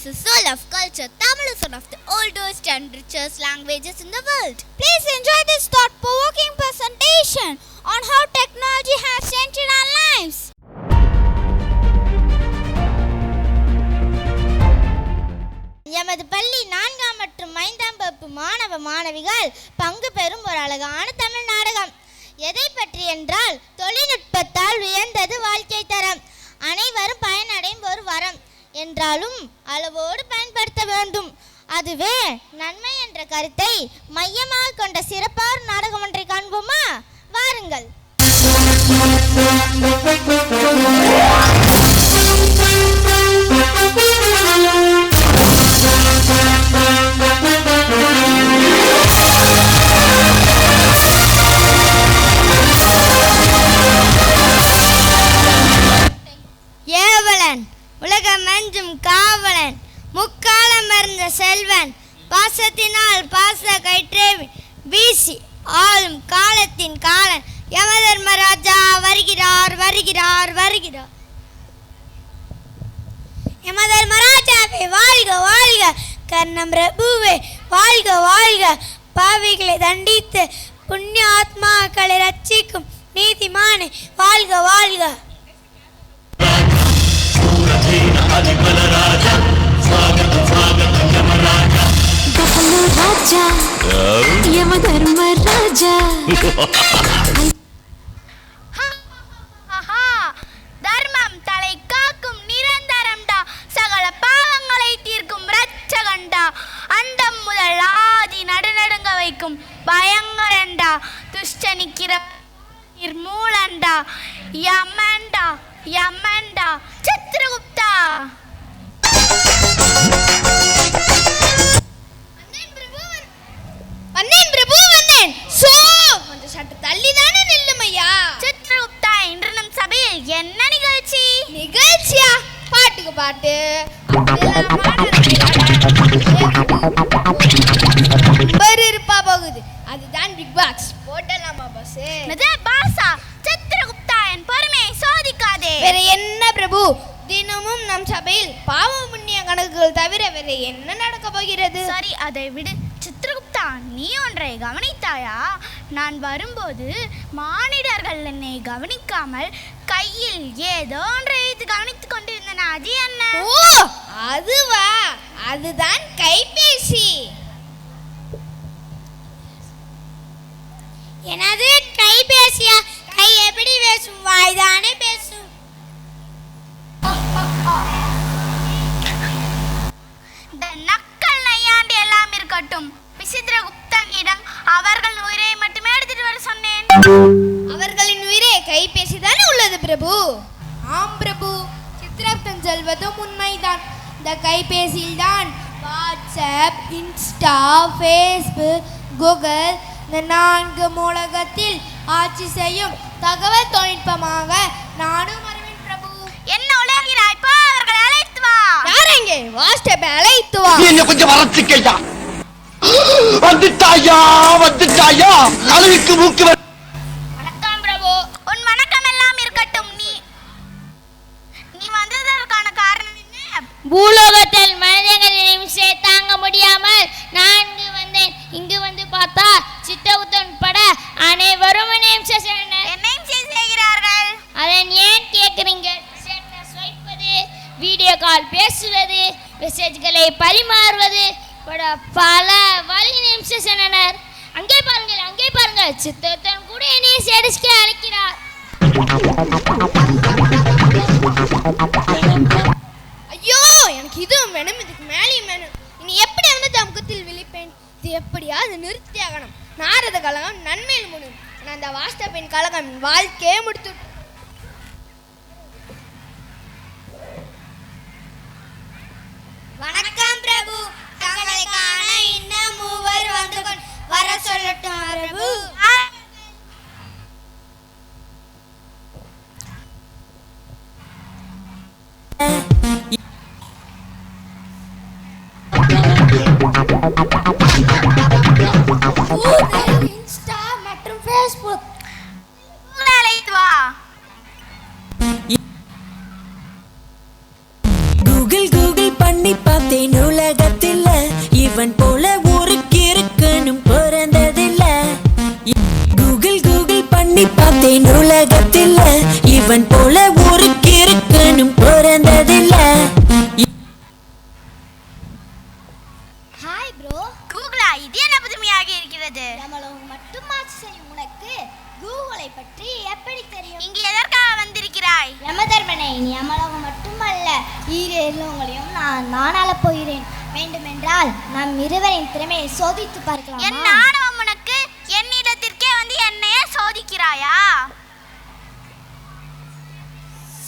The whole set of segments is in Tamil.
the soul of culture. Tamil is one of the oldest and richest languages in the world. Please enjoy this thought-provoking presentation on how technology has changed our lives. எமது பள்ளி 4ஆம் மற்றும் 5ஆம் வகுப்பு மாணவ மாணவிகள் பங்கு பெறும் ஒரு அழகான தமிழ் நாடகம். எதை பற்றி என்றால், தொழில்நுட்பத்தால் உயர்ந்தது வாழ்க்கை தரம், அனைவரும் பயனடையும் ஒரு வரம் என்றாலும் அளவோடு பயன்படுத்த வேண்டும், அதுவே நன்மை என்ற கருத்தை மையமாக கொண்ட சிறப்பான நாடகம் ஒன்றை காண்போமா? வாருங்கள். ஏவலன் உலகமெஞ்சும் காவலன், முக்காலம் மறந்த செல்வன், பாசத்தினால் பாச கயிற்றை வீசி ஆளும் காலத்தின் காலன், யமதர்மராஜா வருகிறார் வருகிறார் வருகிறார். யமதர்மராஜாவே வாழ்க வாழ்க, கர்ணம் பிரபுவே வாழ்க வாழ்க, பாவிகளை தண்டித்து புண்ணிய ஆத்மாக்களை ரட்சிக்கும் நீதிமானே வாழ்க வாழ்க. தர்மம் தலை காக்கும் நிரந்தரம்டா, சகல பாவங்களை தீர்க்கும் ரட்சகண்டா, அண்டம் முதல் ஆதி நடுநடுங்க வைக்கும் பயங்கரண்டா, துஷ்டனிக்கிற மூலண்டா, யமண்டா யமண்டா சித்ரகுப்தா. வந்தேன் பிரபு வந்தேன். சோ கொஞ்சம் சற்று தள்ளி தானே நில்லுமையா. சித்ரகுப்தா, இன்று நம் சபையில் என்ன நிகழ்ச்சி? நிகழ்ச்சியா? பாட்டுக்கு பாட்டு இருப்பா போகுது, அதுதான் பிக் பாக்ஸ் போட்டலாமா பாஸ்? பாஸா? சித்ரகுப்தா, என் பொறுமையை சோதிக்காதே. வேற என்ன பிரபு, தினமும் நம் சபையில் பாவ புண்ணிய கணக்குகள் தவிர வேற என்ன நடக்க போகிறது? சரி, அதை விடு. சித்ரகுப்தா, நீ ஒன்றை கவனித்தாயா? நான் வரும்போது மானிடர்கள் என்னை கவனிக்காமல் கையில் ஏதோ ஒன்றை கவனித்துக் கொண்டிருந்தன, அது என்ன? ஓ, அதுவா? அதுதான் கைபேசி. எனது கைபேசியா? கை எப்படி பேசும்? வாய்தானே பேசும். நக்கல் நையாண்டி எல்லாம் இருக்கட்டும், சித்ரகுப்தனிடம் அவர்கள் உயிரை மட்டுமே எடுத்துட்டு வர சொன்னேன். அவர்களின் உயிரே கைபேசி தானே உள்ளது பிரபு? ஆம் பிரபு, சித்ரகுப்தன் சொல்வதும் உண்மைதான். இந்த கைபேசியில் தான் வாட்ஸ்அப், இன்ஸ்டா, ஃபேஸ்புக், கூகுள், இந்த 4 மூலகத்தில் ஆட்சி செய்யும் தகவல் தொழில்நுட்பமாக நானும் வருவேன் பிரபு. என்ன உலகிறாய்? போ, அவர்களை அழைத்து வா. யாரெங்க? வாட்ஸ்அப்பை அழைத்து வா. என்ன கொஞ்சம் வரச்சுக்கையா? வந்துட்டாயா வந்துட்டாயா, அளவுக்கு மூக்கு. வணக்கம் பிரபு. உன் வணக்கம் எல்லாம் இருக்கட்டும். நீ வந்ததற்கான காரணம் என்ன? பூலோகத்தில் மனிதர்களின் நிமிஷத்தை தாங்க முடியாமல் நான் இங்கு வந்தேன். இங்கு வந்து பார்த்தா சித்தவுத்தன் பட அனைவரும் என்னையும் செய்கிறார்கள். அதை ஏன் கேட்குறீங்க? ஸ்வைப்பது, வீடியோ கால் பேசுவது, மெசேஜ்களை பரிமாறுவது, பல வழி நிமிஷனர். அங்கே பாருங்கள், அங்கே பாருங்கள், சித்தவுத்தன் கூட என்னைய சேடிஸ்கே அழைக்கிறார். ஐயோ, எனக்கு இதுவும் வேணும், இதுக்கு மேலேயும் வேணும். இனி எப்படி வந்து தமுகத்தில் விழிப்பேன்? இது எப்படியாவது நிறுத்தியாகணும். நாரத கழகம் நன்மையில் முடியும். நான் அந்த வாஸ்தபின் கழகம் வாழ்க்கையே முடித்து. வணக்கம் பிரபு, தங்களை காண இன்னும் 3 வந்து வர சொல்லட்டும் பிரபு. இன்ஸ்டா மற்றும் ஃபேஸ்புக் அழைத்து வா. எண்ணி பார்த்தேன் உலகத்தில் இவன் போல ஒரு கிறுக்கனும் பிறந்ததில்ல. Hi bro. கூகுளா, இது என்ன புதுமையாக இருக்கிறது? யமலோகம் மட்டும் ஆட்சி செய்யும் உனக்கு கூகுளை பற்றி எப்படி தெரியும்? இங்கு எதற்காக வந்திருக்கிறாய்? யமதர்மனே, நீ யமலோகம் மட்டுமல்ல ஈரேலோகங்களையும் நான் ஆளப் போகிறேன். வேண்டுமென்றால் நம் இருவரின் திறமையை சோதித்து என் பார்க்கலாம். நாணவம் உனக்கு? என்னிடத்திற்கே வந்து என்னையே சோதிக்கிறாயா?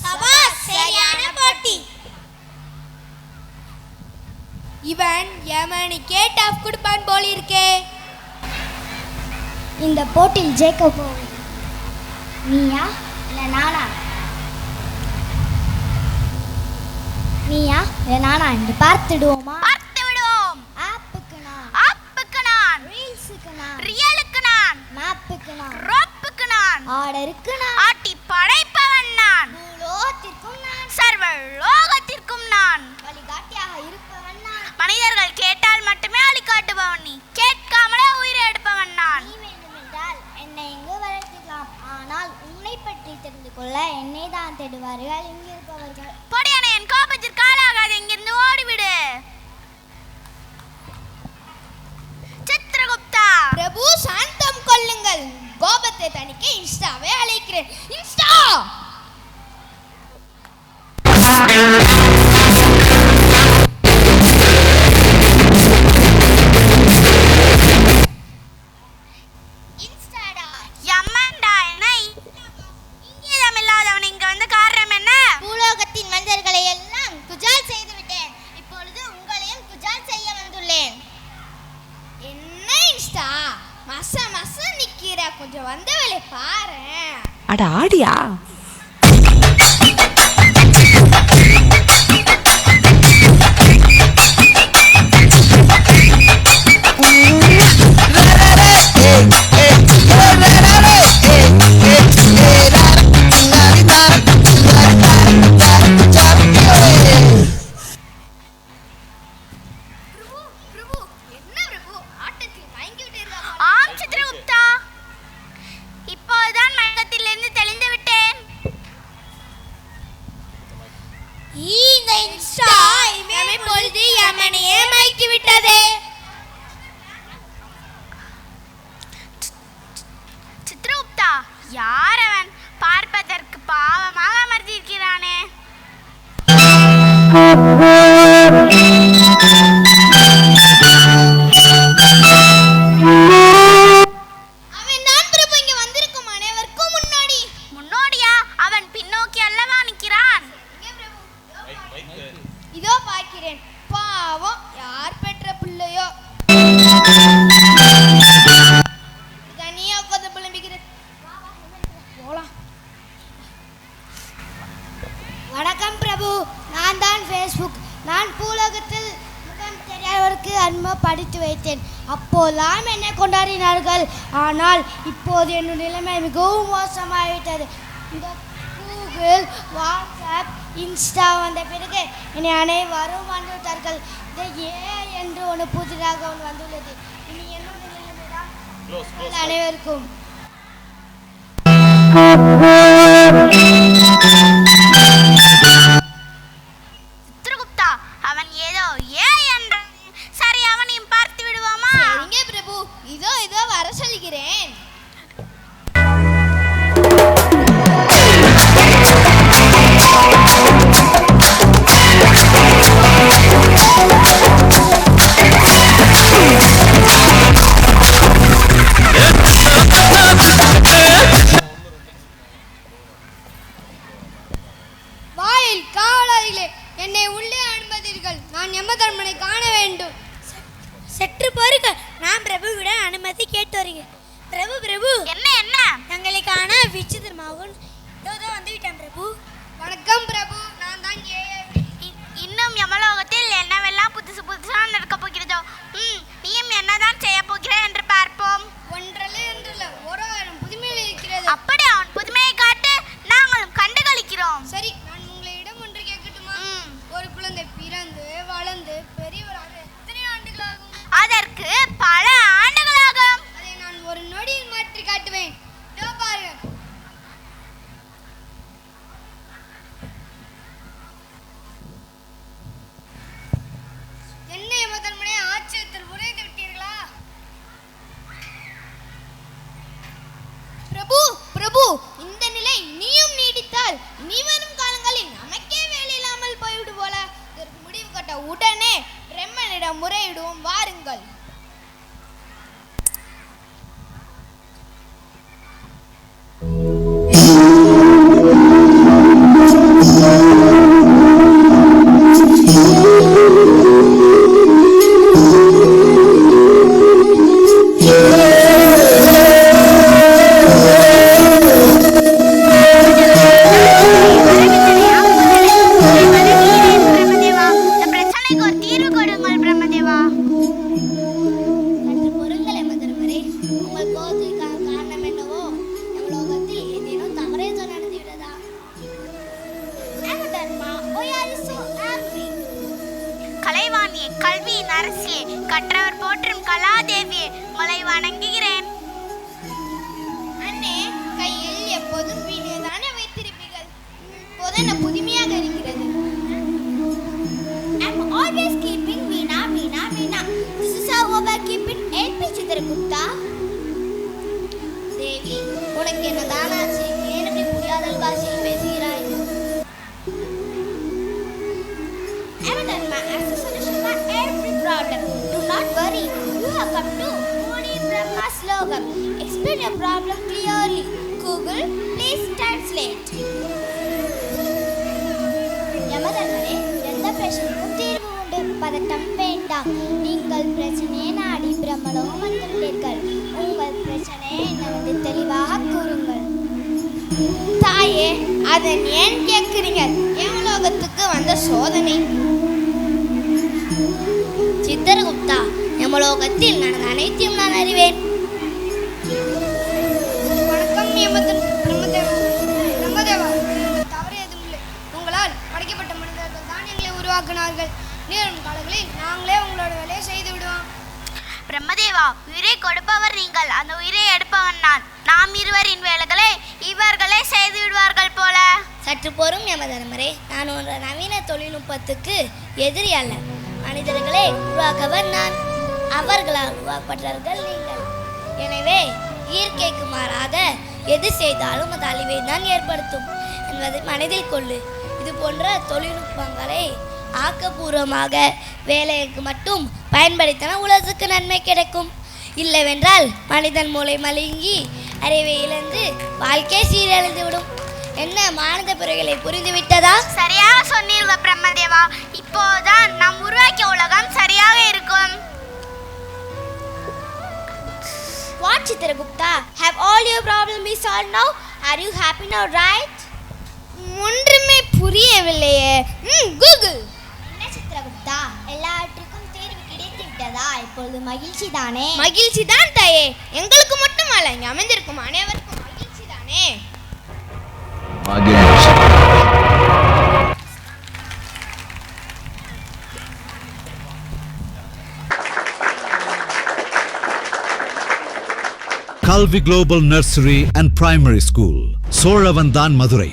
சபாஷ், சரியான போட்டி. இவன் யமனுக்கே டஃப் கொடுப்பான் போல இருக்கே. இந்த போட்டியில் ஜெயிக்க போகும் நீயா இல்ல நானா? நீயா இல்ல நானா என்று பார்த்துடுவோமா? பார்த்து விடுவோம். ஆப்புக்கு நான், அப்புக்கு நான், ரீல்ஸுக்கு நான், ரியலுக்கு நான், மேப்புக்கு நான், ரோப்புக்கு நான், ஆர்டருக்கு நான், ஆட்டி படைப்பவன் நான், பூலோகத்திற்கும் நான், சர்வ லோகத்திற்கும் நான். வழிகாட்டியாக இருப்பவன் நான். மனிதர்கள் கேட்டால் மட்டுமே அழிகாட்டுபவன் நீ, கேட்காமலே உயிரை எடுப்பவன் நான். நீ வேண்டுமென்றால் என்னை இங்கு வளர்த்துக்கலாம், ஆனால் உன்னை பற்றி தெரிந்து கொள்ள என்னை தான் தேடுவார்கள் இங்கு இருப்பவர்கள். பொடியனை, என் கோபத்திற்கு ஆளாகாது, இங்கிருந்து ஓடிவிடு. சித்ரகுப்தா, பிரபு சாந்தம் கொள்ளுங்கள். கோபத்தை தணிக்க இன்ஸ்டாவை அழைக்கிறேன். இன்ஸ்டா யம்மன்டா, என்ன இங்கேதம் இல்லாதவன் இங்க வந்து காரணம் என்ன? பூலோகத்தின் மனிதர்களை எல்லாம் குஜால் செய்து விட்டேன். இப்பொழுது உங்களையும் குஜால் செய்ய வந்துள்ளேன். என்ன இன்ஸ்டா மச மச நிக்கிற, கொஞ்சம் வந்த வேலை பாரு. அட ஆடியா? ஆம் சித்ரகுப்தா, இப்போதுதான் மயக்கத்திலிருந்து தெளிந்து விட்டேன். இந்த இன்ஸ்டா இவன் பொழுது யமனையே மயக்கி விட்டதே. சித்ரகுப்தா, யார் அவன்? பார்ப்பதற்கு பாவமாக அமர்ந்திருக்கிறானே. அவன் தான் பிரபு இங்க வந்திருக்கும் அனைவருக்கும் முன்னாடி. முன்னோடியா? அவன் பின்னோக்கி அல்லவா நிற்கிறான். இதோ பார்க்கிறேன். பாவம், யார் பெற்ற பிள்ளையோ தனியா உட்கார்ந்து புலம்பிக்கிறது. போலாம். வணக்கம் பிரபு, நான் தான் ஃபேஸ்புக். நான் பூலோகத்தில் முகம் தெரியாதவருக்கு அன்பை படித்து வைத்தேன். அப்போலாம் என்னை கொண்டாடினார்கள். ஆனால் இப்போது என்னுடைய நிலைமை மிகவும் மோசமாகிவிட்டது. இந்த கூகுள், வாட்ஸ்அப், இன்ஸ்டா வந்த பிறகு என்னை அனைவரும் வந்துவிட்டார்கள். இந்த என்று ஒன்று புதிதாக ஒன்று வந்துள்ளது. இனி என்னுடைய நிலைமைதான் அனைவருக்கும். சித்ரகுப்தா, அவன் ஏதோ என்றான். சரி, அவனையும் பார்த்து விடுவோமா? சரிங்க பிரபு, இதோ இதோ வர சொல்கிறேன். வாயில் காவலாளிகளே, என்னை உள்ளே அனுமதிகள். நான் யமதர்மனை காண வேண்டும். சற்று பொறுக்க, நான் பிரபுவிடம் அனுமதி கேட்டு வருகிறேன். பிரபு பிரபு, என்ன என்ன? தங்களை காண விசித்திரமாகவும் வந்து விட்டேன் பிரபு. வணக்கம் பிரபு, நான் தான் இன்னும் யமலோகத்தில் என்னவெல்லாம் புதுசு என்றால் இனி வரும் காலங்களில் நமக்கே வேலை இல்லாமல் போய்விடு போல. இதற்கு முடிவு கட்ட உடனே பிரம்மனிடம் முறையிடுவோம், வாருங்கள். கலைவாணியே, கல்வியின் அரசியே, கற்றவர் போற்றும் கலாதேவியே, உங்களை வணங்குகிறேன். அண்ணே, கையில் எப்போதும் வீணை தானே வைத்திருப்பீர்கள். இப்போது என்ன புதுமையாக இருக்கிறது. I'm always keeping Veena, Veena, Veena. This is how I keep it. LP Chitragupta. தேவி, உனக்கு என்ன தானாச்சு? ஏன் இப்படி புரியாதல் பாஷையில் பேசுகிறாய்? Amadharma, as a solution for every problem. Do not worry. You have come to Modi Brahma slogan. Explain your problem clearly. Google, please translate. யமதர்மரே, எந்த பிரச்சனைக்கும் தீர்வு உண்டு. பதட்டம் வேண்டாம். நீங்கள் பிரச்சனையை நாடி பிரம்மலோகம் வந்துள்ளீர்கள். உங்கள் பிரச்சனை என்னவென்று தெளிவாக கூறுங்கள். தாயே, அதை ஏன் கேட்கிறீங்க? யமலோகத்துக்கு வந்த சோதனை. சித்திரகுப்தா, யமலோகத்தில் நடந்த அனைத்தையும் நான் அறிவேன். வணக்கம் பிரம்மதேவா. தவறு எதுவும் இல்லை. உங்களால் படைக்கப்பட்ட மனிதர்கள் தான் எங்களை உருவாக்கினார்கள். நேரும் காலங்களில் நாங்களே உங்களோட வேலையை செய்து விடுவோம். பிரம்மதேவா, உயிரை கொடுப்பவர் நீங்கள், அந்த உயிரை எடுப்பவன் நான். நாம் இருவரின் வேலைகளை இவர்களே செய்து விடுவார்கள் போல. சற்று பொறும் யமதர்மரே, நான் ஒரு நவீன தொழில்நுட்பத்துக்கு எதிரி அல்ல. மனிதர்களை உருவாக்கவர் நான், அவர்களால் உருவாக்கப்பட்டவர்கள் நீங்கள். எனவே இயற்கைக்கு மாறாக எது செய்தாலும் அது அழிவை தான் ஏற்படுத்தும் என்பதை மனதில் கொள்ளு. இது போன்ற தொழில்நுட்பங்களை ஆக்கப்பூர்வமாக வேலைக்கு மட்டும் பயன்படுத்தின உலகத்துக்கு நன்மை கிடைக்கும். இல்லைவென்றால் மனிதன் மூளை மழுங்கி அறிவை இழந்து வாழ்க்கை சீரழிந்து விடும். என்ன மானத பிறகுகளை புரிந்துவிட்டதா? சரியாக சொன்னீங்க பிரம்மதேவா. இப்போதான் நாம் உருவாக்கிய உலகம் சரியாக இருக்கும். What Chitragupta? Have all your problems been solved now? Are you happy now, right? ஒன்றுமே புரியவில்லையே. கூகுள். என்ன சித்ரகுப்தா, எல்லாவற்றுக்கும் தீர்வு கிடைத்து விட்டதா? இப்பொழுது மகிழ்ச்சி தானே? மகிழ்ச்சி தான் தாயே. எங்களுக்கு மட்டுமல்ல, இங்கே அமைந்திருக்கும் அனைவருக்கும் மகிழ்ச்சி தானே. Kalvi Global Nursery and Primary School, Solavandan, Madurai.